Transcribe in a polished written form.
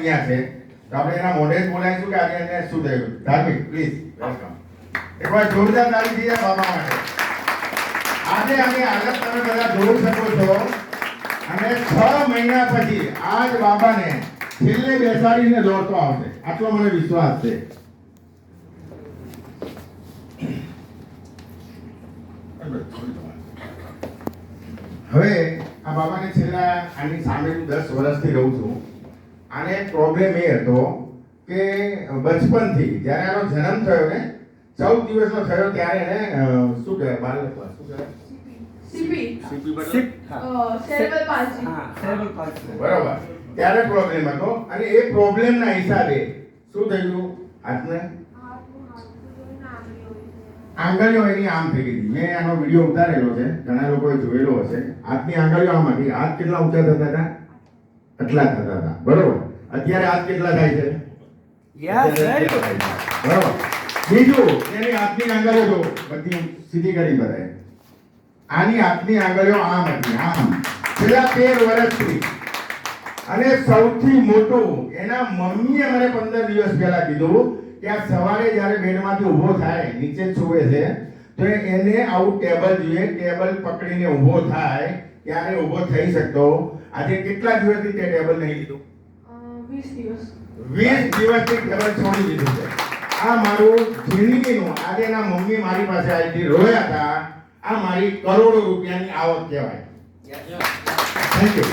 અહીંયા છે તો આપણે એના મોઢે જ બોલાવીશું કે આજે એને શું થયું. ધાર્મિક પ્લીઝ વેલકમ. એકવાર જોરદાર તાળી દીધા બાબા માટે. આજે આની હાલત તમે બધા જોઈ શકો છો અને 6 મહિના પછી આજ બાબાને છેલ્લે બેસાડીને દોડતો આવશે, આટલો મને વિશ્વાસ છે. હવે આ બાબાને છેલ્લા આની સામે 10 વર્ષથી રહું છું. આને પ્રોબ્લેમ એ હતો કે બચપનથી જ્યારે આનો જન્મ થયો ને 14 દિવસનો થયો ત્યારે એને શું કહેવાય બાલ શું કહેવાય બરોબર ત્યારે પ્રોબ્લેમ હતો અને એ પ્રોબ્લેમના હિસાબે શું થયું હાથને આંગળીઓ એની આમ થઈ ગઈ. મેં આનો વિડીયો ઉતારેલો છે, ઘણા લોકોએ જોયેલો હશે. હાથની આંગળીઓ આમ હતી. હાથ કેટલા ઊંચા થતા હતા? આટલા થતા હતા, બરોબર. અત્યારે હાથ કેટલા થાય છે? બરોબર. બીજું એની હાથની આંગળીઓ જો બધી સીધી કરી બધાય. આની હાથની આંગળીઓ આમ હતી, આમ છેલ્લા 13 વર્ષથી. અને સૌથી મોટું એના મમ્મીએ મને 15 દિવસ પહેલા કીધું કે આ સવારે જ્યારે બેડમાંથી ઊભો થાય, નીચે સૂવે છે, તો એને આવું ટેબલ જોઈએ, ટેબલ પકડીને ઊભો થાય ત્યારે ઊભો થઈ શકતો. આજે કેટલા દિવસથી તે ટેબલ નહીં લીધું? 20 દિવસથી ટેબલ છોડી દીધું છે. આ મારું જિંદગીનું, આજે એના મમ્મી મારી પાસે આવીથી રોયા હતા, આ મારી કરોડો રૂપિયાની આવક કહેવાય. Thank you.